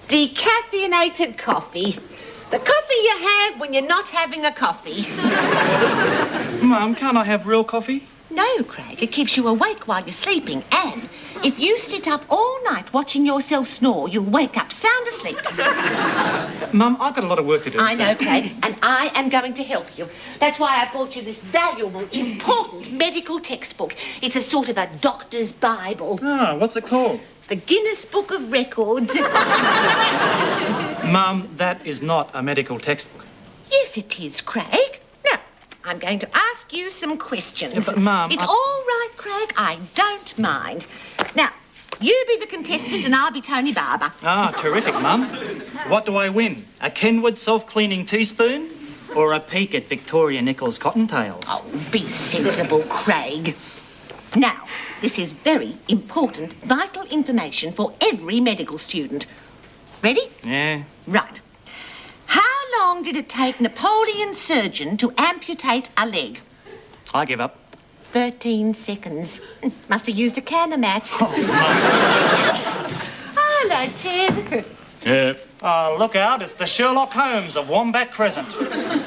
Decaffeinated coffee. The coffee you have when you're not having a coffee. Mum, can't I have real coffee? No, Craig, it keeps you awake while you're sleeping. And if you sit up all night watching yourself snore, you'll wake up sound asleep. Mum, I've got a lot of work to do. I know, Craig, and I am going to help you. That's why I bought you this valuable, important medical textbook. It's a sort of a doctor's Bible. Oh, what's it called? The Guinness Book of Records. Mum, that is not a medical textbook. Yes, it is, Craig. Now, I'm going to ask you some questions. Yeah, but, Mum... It's all right, Craig. I don't mind. Now, you be the contestant and I'll be Tony Barber. Ah, terrific, Mum. What do I win? A Kenwood self-cleaning teaspoon? Or a peek at Victoria Nichols' cottontails? Oh, be sensible, Craig. Now, this is very important, vital information for every medical student. Ready? Yeah. Right. How long did it take Napoleon's surgeon to amputate a leg? I give up. 13 seconds. Must have used a canomat. Hello, Ted. Yeah. Oh, look out, it's the Sherlock Holmes of Wombat Crescent.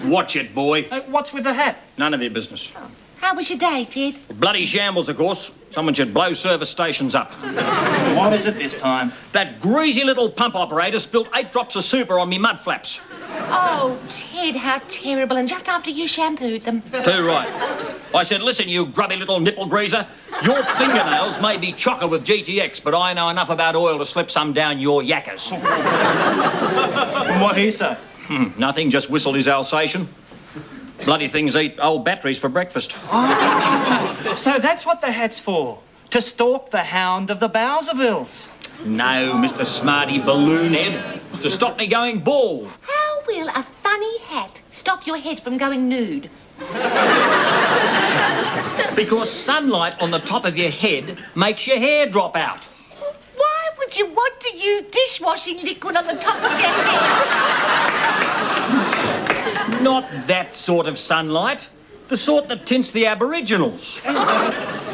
Watch it, boy. What's with the hat? None of their business. How was your day, Ted? Bloody shambles, of course. Someone should blow service stations up. What is it this time? That greasy little pump operator spilled 8 drops of super on me mud flaps. Oh, Ted, how terrible. And just after you shampooed them. Too right. I said, listen, you grubby little nipple greaser. Your fingernails may be chocker with GTX, but I know enough about oil to slip some down your yackers. What he say? Nothing, just whistled his Alsatian. Bloody things eat old batteries for breakfast. Oh, so that's what the hat's for? To stalk the hound of the Bowservilles? No, Mr. Smarty Balloonhead. To stop me going bald. How will a funny hat stop your head from going nude? Because sunlight on the top of your head makes your hair drop out. Why would you want to use dishwashing liquid on the top of your head? Not that sort of sunlight. The sort that tints the Aboriginals.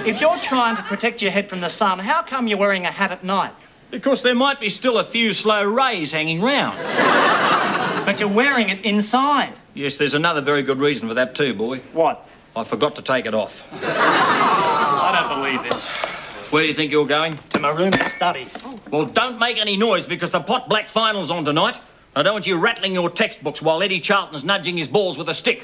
If you're trying to protect your head from the sun, how come you're wearing a hat at night? Because there might be still a few slow rays hanging round. But you're wearing it inside. Yes, there's another very good reason for that too, boy. What? I forgot to take it off. I don't believe this. Where do you think you're going? To my room and study. Well, don't make any noise because the pot black final's on tonight. I don't want you rattling your textbooks while Eddie Charlton's nudging his balls with a stick.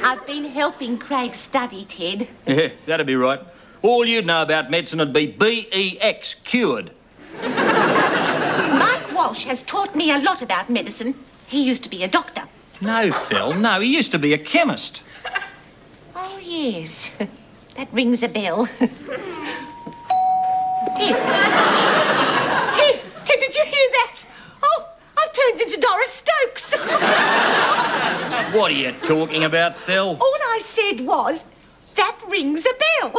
I've been helping Craig study, Ted. Yeah, that'd be right. All you'd know about medicine would be BEX, cured. Mike Walsh has taught me a lot about medicine. He used to be a doctor. No, Phil, no. He used to be a chemist. Oh, yes. That rings a bell. Ted. Ted, did you hear that? Oh, I've turned into Doris Stokes. What are you talking about, Phil? All I said was, that rings a bell.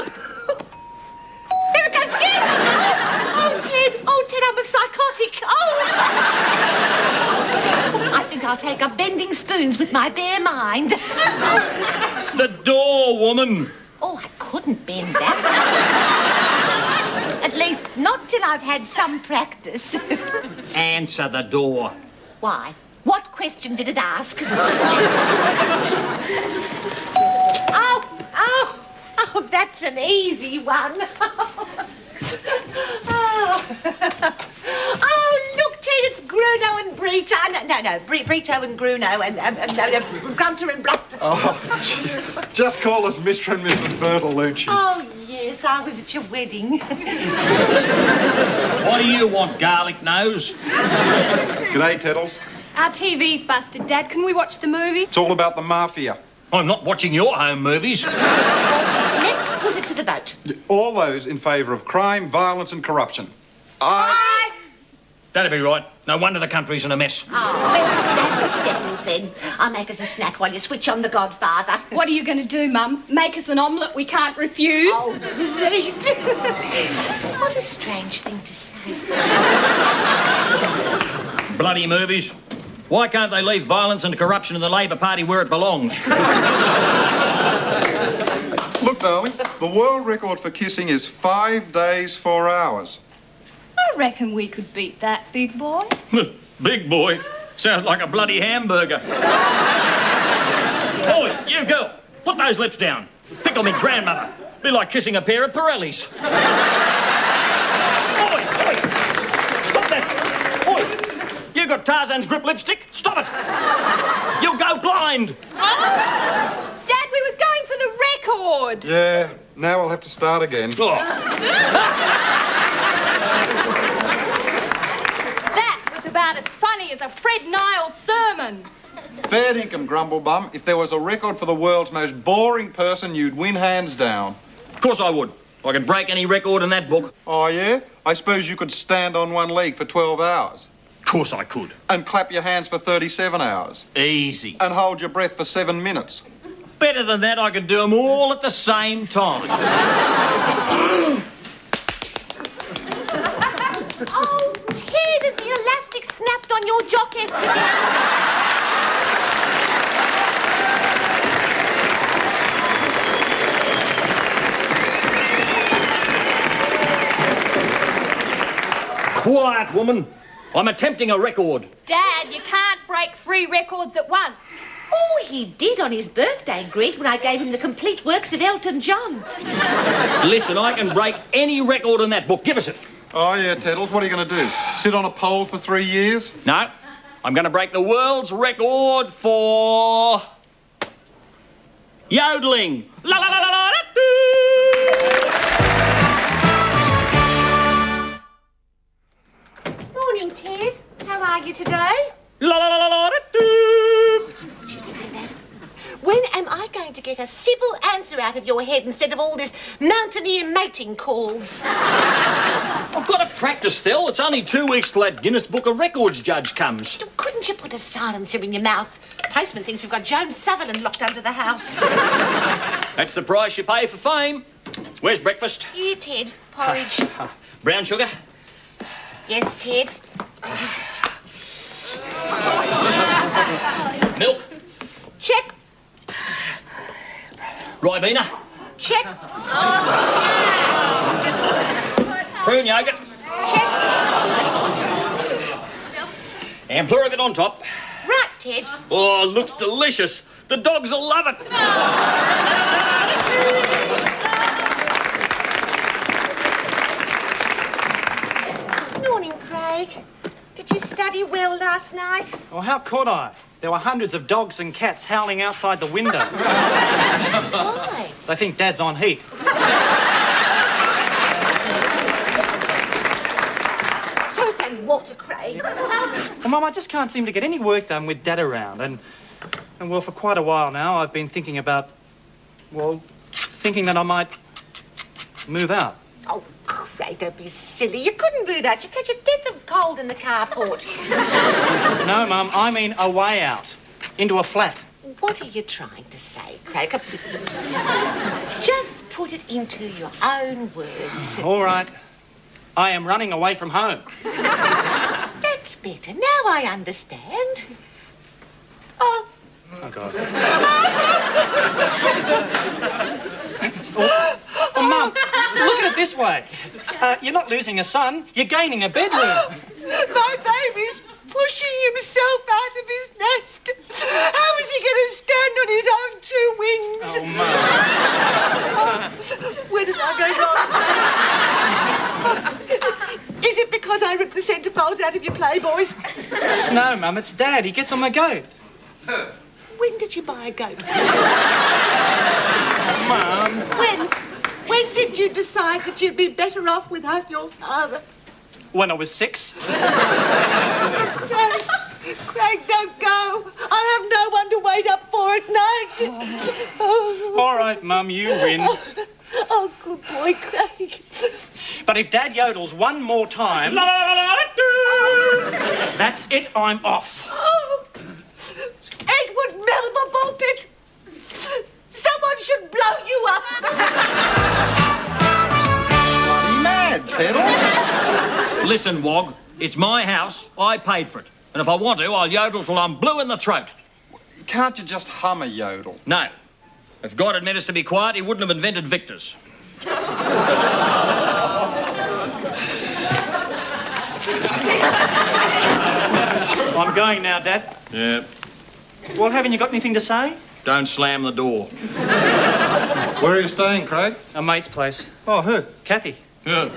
There it goes again. Oh, Ted, I'm a psychotic. Oh. I think I'll take up bending spoons with my bare mind. The door, woman. Oh, I couldn't bend that. At least not till I've had some practice. Answer the door. Why? What question did it ask? Oh, that's an easy one. Oh, look, Ted, it's Gruno and Brito. No, Brito and Gruno and Grunter and Brunter. Oh, just call us Mr. and Mrs. Bertolucci. Oh, yes, I was at your wedding. What do you want, garlic nose? G'day, Teddles. Our TV's busted, Dad. Can we watch the movie? It's all about the mafia. I'm not watching your home movies. Let's put it to the vote. All those in favour of crime, violence and corruption. Aye. That'd be right. No wonder the country's in a mess. Oh, well, that's settled then. I'll make us a snack while you switch on The Godfather. What are you going to do, Mum? Make us an omelette we can't refuse? Oh, great. What a strange thing to say. Bloody movies. Why can't they leave violence and corruption in the Labor Party where it belongs? darling. The world record for kissing is 5 days, 4 hours. I reckon we could beat that, big boy. Big boy? Sounds like a bloody hamburger. Oi, you girl, put those lips down. Pick on me grandmother. Be like kissing a pair of Pirellis. Oi, oi, stop that. Oi, you got Tarzan's grip lipstick? Stop it. You'll go blind. Dad, we were going for the record. Yeah, now I'll have to start again. Oh. That was about as funny as a Fred Niles sermon. Fair dinkum, Grumblebum. If there was a record for the world's most boring person, you'd win hands down. Of course I would. I could break any record in that book. Oh, yeah? I suppose you could stand on one leg for 12 hours. Of course I could. And clap your hands for 37 hours. Easy. And hold your breath for 7 minutes. Better than that, I could do them all at the same time. Oh, Ted, has the elastic snapped on your jockets again? Quiet, woman. I'm attempting a record. Dad, you can't break 3 records at once. Oh, he did on his birthday, Greg, when I gave him the complete works of Elton John. Listen, I can break any record in that book. Give us it. Oh, yeah, Teddles, what are you going to do? Sit on a pole for 3 years? No, I'm going to break the world's record for... yodeling. La la la la la da, doo. Morning, Ted. How are you today? La la la la la da, doo. Did you say that? When am I going to get a civil answer out of your head instead of all this mountaineer mating calls? I've got to practice, Phil. It's only 2 weeks till that Guinness Book of Records judge comes. Couldn't you put a silencer in your mouth? Postman thinks we've got Joan Sutherland locked under the house. That's the price you pay for fame. Where's breakfast? Here, Ted. Porridge. Brown sugar? Yes, Ted. Milk? Check. Ribena? Check. Prune yogurt? Check. And pleuravit on top. Right, Ted. Oh, looks delicious. The dogs will love it. Morning, Craig. Did you study well last night? Well, how could I? There were hundreds of dogs and cats howling outside the window. Why? They think Dad's on heat. Soap and water, Craig. Well, Mum, I just can't seem to get any work done with Dad around. And well, for quite a while now, I've been thinking about, thinking that I might move out. Oh, Craig, don't be silly. You couldn't do that. You'd catch a death of cold in the carport. No, Mum, I mean a way out. Into a flat. What are you trying to say, Craig? Just put it into your own words. All right. I am running away from home. That's better. Now I understand. Oh, Oh, God. Oh, Mum, look at it this way. You're not losing a son, you're gaining a bedroom. my baby's pushing himself out of his nest. How is he going to stand on his own 2 wings? Oh, Mum. Where did I go wrong? Is it because I ripped the centrefolds out of your Playboys? No, Mum, it's Dad. He gets on my goat. When did you buy a goat? Mum. When did you decide that you'd be better off without your father? When I was 6. Craig, don't go. I have no one to wait up for at night. Oh. All right, Mum, you win. Oh, good boy, Craig. But if Dad yodels one more time... That's it, I'm off. Oh. Edward Melba Bulpit. Someone should blow you up. Mad, Teddle. Listen, Wog, it's my house. I paid for it. And if I want to, I'll yodel till I'm blue in the throat. Can't you just hum a yodel? No. If God had meant us to be quiet, he wouldn't have invented victors. I'm going now, Dad. Yeah. Well, haven't you got anything to say? Don't slam the door. Where are you staying, Craig? A mate's place. Oh, who? Kathy. Yeah.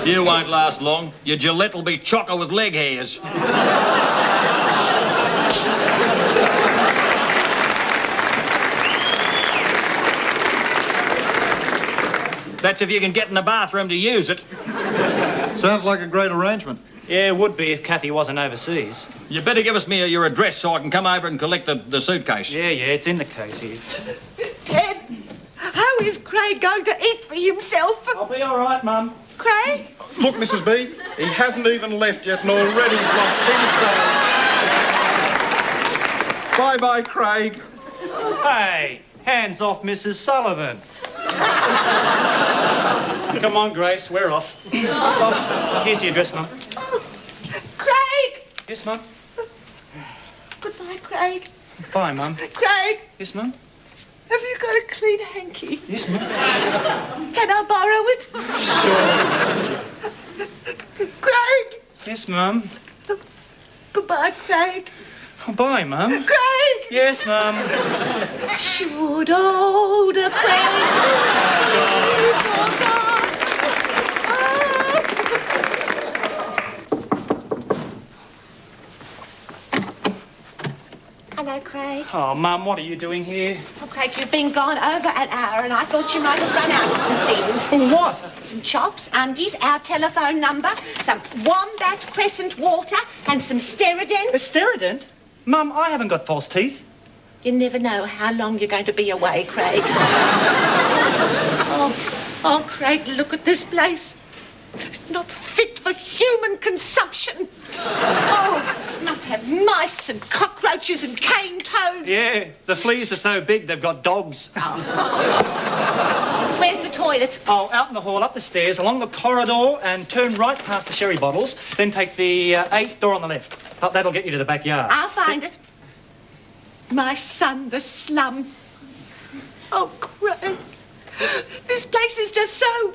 You won't last long. Your Gillette will be chocker with leg hairs. That's if you can get in the bathroom to use it. Sounds like a great arrangement. Yeah, it would be if Kathy wasn't overseas. You better give us your address so I can come over and collect the suitcase. Yeah, it's in the case here. Ted, how is Craig going to eat for himself? I'll be all right, Mum. Craig? Look, Mrs. B, he hasn't even left yet and already he's lost 10 stone. Bye-bye, Craig. Hey, hands off Mrs. Sullivan. Come on, Grace, we're off. Oh, here's the address, Mum. Oh, Craig! Yes, Mum. Goodbye, Craig. Bye, Mum. Craig, Yes, Mum. have you got a clean hanky? Yes, Mum. Can I borrow it? Sure. Craig! Yes, Mum. Goodbye, Craig. Oh, bye, Mum. Craig! Yes, Mum. Should older Hello, Craig. Oh, Mum, what are you doing here? Oh, Craig, you've been gone over an hour and I thought you might have run out of some things. What? Some chops, undies, our telephone number, some Wombat Crescent water and some Sterident. A Sterident? Mum, I haven't got false teeth. You never know how long you're going to be away, Craig. oh, Craig, look at this place. It's not fit for human consumption. Oh, must have mice and cockroaches and cane toads. Yeah, the fleas are so big they've got dogs. Where's the toilet? Oh, out in the hall, up the stairs, along the corridor, and turn right past the sherry bottles, then take the 8th door on the left. Oh, that'll get you to the backyard. I'll find it. My son, the slum. Oh, Craig. This place is just so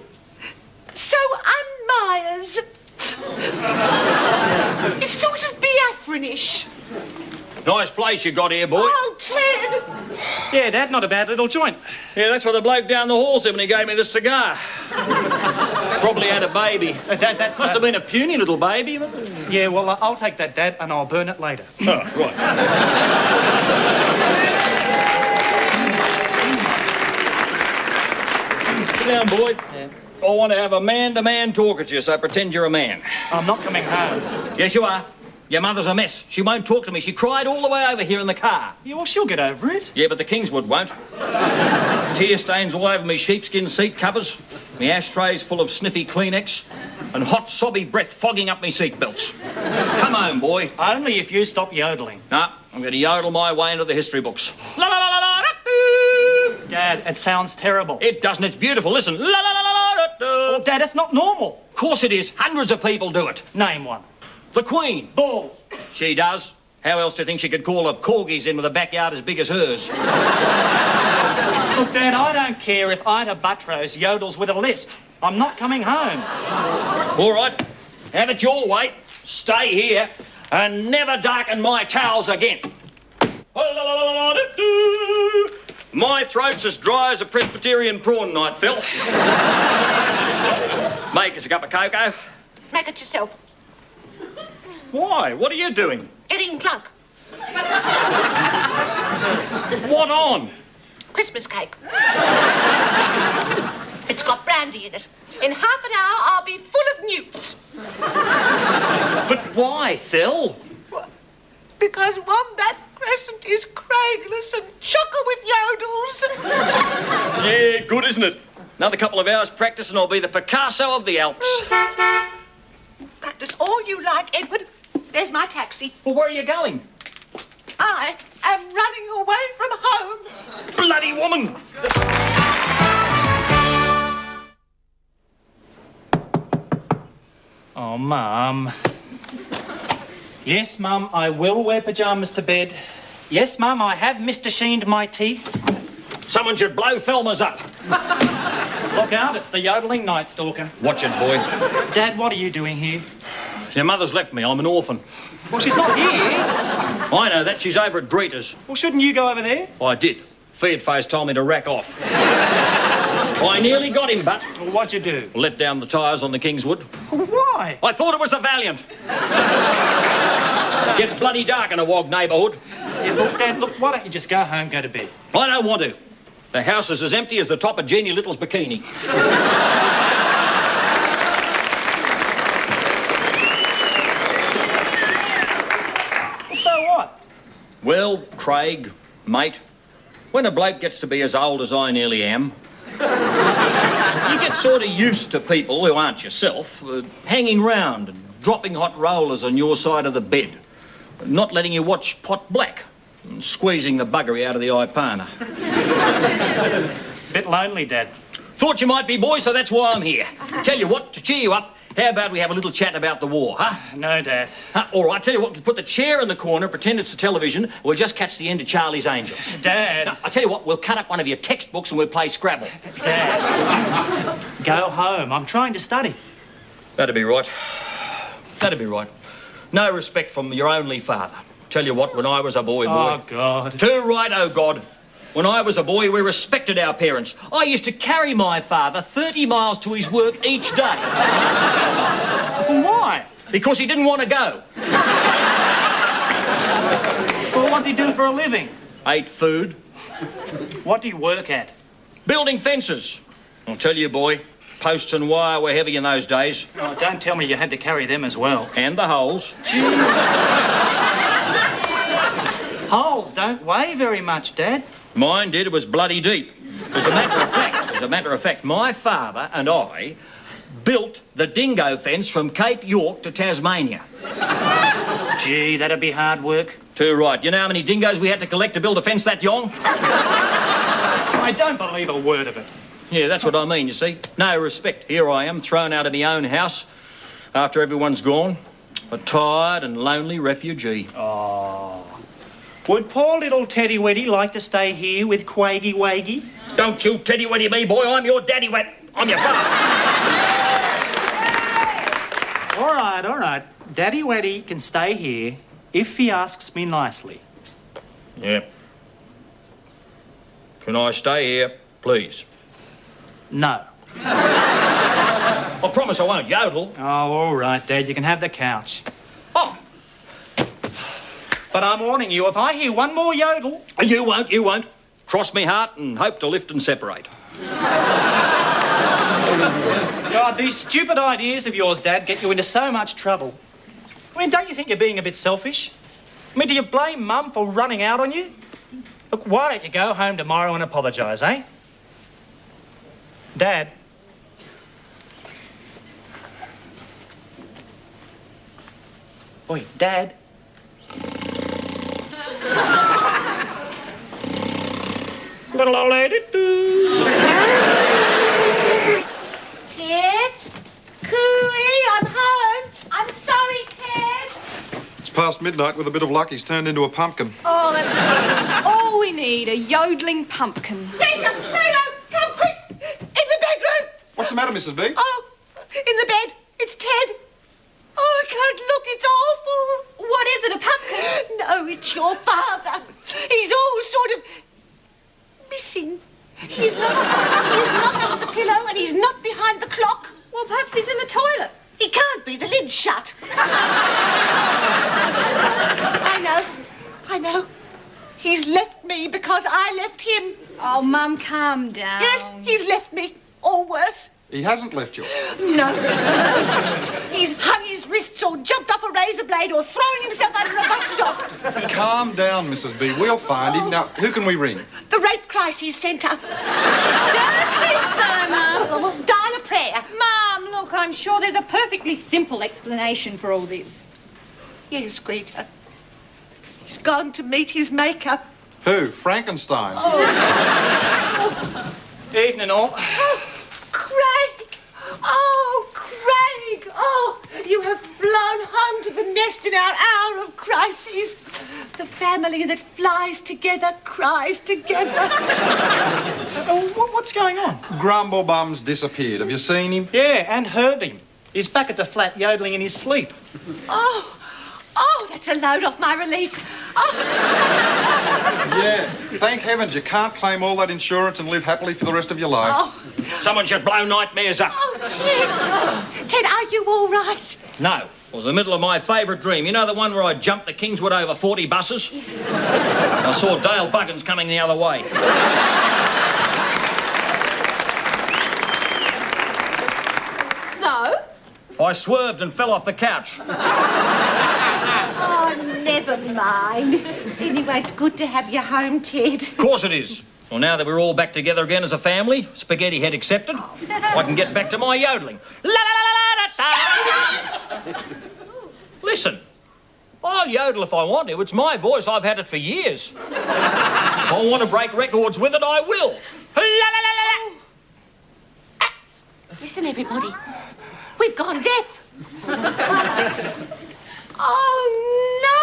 un-Myers. It's sort of Biafranish. Nice place you got here, boy. Oh, Ted. Yeah, Dad, not a bad little joint. Yeah, that's what the bloke down the hall said when he gave me this cigar. Probably had a baby. Dad, that's... Must have been a puny little baby. Yeah, well, I'll take that, Dad, and I'll burn it later. Oh, right. Sit down, boy. Yeah. I want to have a man-to-man talk at you, so pretend you're a man. I'm not coming home. Yes, you are. Your mother's a mess. She won't talk to me. She cried all the way over here in the car. Yeah, well, she'll get over it. Yeah, but the Kingswood won't. Tear stains all over me sheepskin seat covers, me ashtrays full of sniffy Kleenex, and hot sobby breath fogging up me seat belts. Come home, boy. Only if you stop yodeling. No, I'm going to yodel my way into the history books. La la la la la. Dad, it sounds terrible. It doesn't. It's beautiful. Listen. La la la la la. Oh, Dad, it's not normal. Of course it is. Hundreds of people do it. Name one. The Queen. Ball. She does. How else do you think she could call her corgis in with a backyard as big as hers? Look, Dad, I don't care if Ida Buttrose yodels with a lisp. I'm not coming home. All right. Have it your way. Stay here and never darken my towels again. My throat's as dry as a Presbyterian prawn night, Phil. Make us a cup of cocoa. Make it yourself. Why? What are you doing? Getting drunk. What on? Christmas cake. It's got brandy in it. In half an hour, I'll be full of newts. But why, Phil? Because Wombat Crescent is craigless and chocker with yodels. Yeah, good, isn't it? Another couple of hours practice and I'll be the Picasso of the Alps. Practice all you like, Edward. There's my taxi. Well, where are you going? I am running away from home. Bloody woman! Oh, Mum. Yes, Mum, I will wear pyjamas to bed. Yes, Mum, I have Mr. Sheened my teeth. Someone should blow Thelma's up. Look out, it's the Yodelling Night Stalker. Watch it, boy. Dad, what are you doing here? Your mother's left me. I'm an orphan. Well, she's not here. I know that. She's over at Greeter's. Well, shouldn't you go over there? I did. Feedface told me to rack off. I nearly got him, but... Well, what'd you do? Let down the tyres on the Kingswood. Why? I thought it was the Valiant. Gets bloody dark in a Wog neighbourhood. Yeah, look, Dad, look, why don't you just go home, go to bed? I don't want to. The house is as empty as the top of Jeannie Little's bikini. So what? Well, Craig, mate, when a bloke gets to be as old as I nearly am, you get sort of used to people who aren't yourself hanging round and dropping hot rollers on your side of the bed, not letting you watch Pot Black and squeezing the buggery out of the Ipana. Bit lonely, Dad. Thought you might be, boy, so that's why I'm here. Tell you what, to cheer you up, how about we have a little chat about the war, huh? No, Dad. All right, tell you what, we'll put the chair in the corner, pretend it's the television, we'll just catch the end of Charlie's Angels. Dad. Now, I tell you what, we'll cut up one of your textbooks and we'll play Scrabble. Dad. Go home. I'm trying to study. That'd be right. That'd be right. No respect from your only father. Tell you what, when I was a boy... Oh, God. Too right, oh, God. When I was a boy, we respected our parents. I used to carry my father 30 miles to his work each day. Why? Because he didn't want to go. Well, what do you do for a living? Ate food. What do you work at? Building fences. I'll tell you, boy, posts and wire were heavy in those days. Oh, don't tell me you had to carry them as well. And the holes. Holes don't weigh very much, Dad. Mine did. It was bloody deep. As a matter of fact, my father and I built the dingo fence from Cape York to Tasmania. Gee, that'd be hard work. Too right. You know how many dingoes we had to collect to build a fence that long? I don't believe a word of it. Yeah, that's what I mean, you see. No respect. Here I am, thrown out of my own house after everyone's gone. A tired and lonely refugee. Oh. Would poor little Teddy Weddy like to stay here with Quaggy Waggy? Don't you Teddy Weddy me, boy. I'm your daddy wet. I'm your father. All right. Daddy Weddy can stay here if he asks me nicely. Yeah. Can I stay here, please? No. I promise I won't yodel. Oh, all right, Dad. You can have the couch. Oh, But I'm warning you, if I hear one more yodel... you won't. Cross me heart and hope to lift and separate. God, these stupid ideas of yours, Dad, get you into so much trouble. I mean, don't you think you're being a bit selfish? I mean, do you blame Mum for running out on you? Look, why don't you go home tomorrow and apologise, eh? Dad? Oi, Dad? Little old lady do. Ted? Cooey, I'm home. I'm sorry, Ted. It's past midnight. With a bit of luck, he's turned into a pumpkin. Oh, that's all we need, a yodeling pumpkin. Lisa, Fredo, come quick. In the bedroom. What's the matter, Mrs. B? Oh, in the bed. It's Ted. Oh, I can't look. It's awful. What is it, a pumpkin? No, it's your father. He's all sort of missing. He's not under the pillow and he's not behind the clock. Well, perhaps he's in the toilet. He can't be. The lid's shut. I know. He's left me because I left him. Oh, Mum, calm down. Yes, he's left me. Or worse. He hasn't left you. No. He's hung his wrists or jumped off a razor blade or thrown himself under a bus stop. Calm down, Mrs. B. We'll find him. Now, who can we ring? The Rape Crisis Centre. Don't think so, Mum. Oh, dial a prayer. Mum, look, I'm sure there's a perfectly simple explanation for all this. Yes, Greta. He's gone to meet his maker. Who? Frankenstein. Evening, all. Craig! Oh, Craig! Oh, you have flown home to the nest in our hour of crisis. The family that flies together cries together. What's going on? Grumblebum's disappeared. Have you seen him? Yeah, and heard him. He's back at the flat yodeling in his sleep. Oh, that's a load off my relief. Oh. Yeah, thank heavens you can't claim all that insurance and live happily for the rest of your life. Oh, Someone should blow nightmares up. Ted. Ted, are you all right? No, it was the middle of my favourite dream. You know the one where I jumped the Kingswood over 40 buses? I saw Dale Buggins coming the other way. So? I swerved and fell off the couch. Oh, never mind. Anyway, it's good to have you home, Ted. Of course it is. Well, now that we're all back together again as a family, spaghetti head accepted, I can get back to my yodeling. La la la la da. Listen, I'll yodel if I want to. It's my voice. I've had it for years. If I want to break records with it, I will. La la la la la. Listen, everybody. We've gone deaf. Oh, no.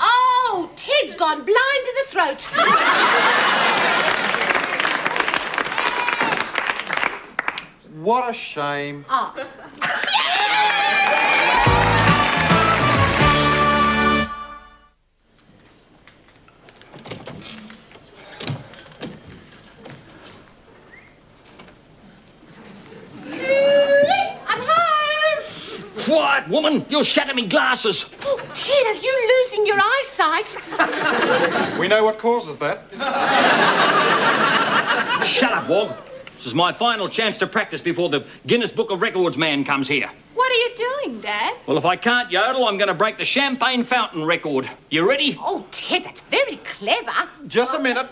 Oh, Ted's gone blind to the throat. What a shame. Oh. I'm home. Quiet, woman. You'll shatter me glasses. Oh, Ted, are you losing your eyesight? We know what causes that. Shut up, Wog. This is my final chance to practice before the Guinness Book of Records man comes here. What are you doing, Dad? Well, if I can't yodel, I'm going to break the champagne fountain record. You ready? Oh, Ted, that's very clever. Just a minute.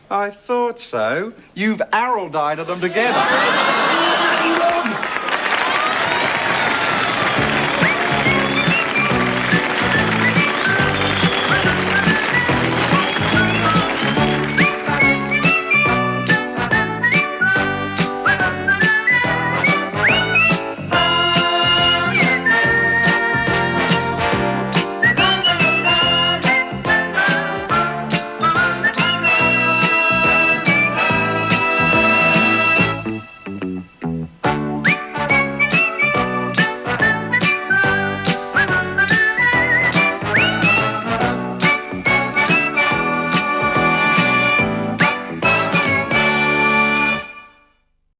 I thought so. You've arrow-dyed them together.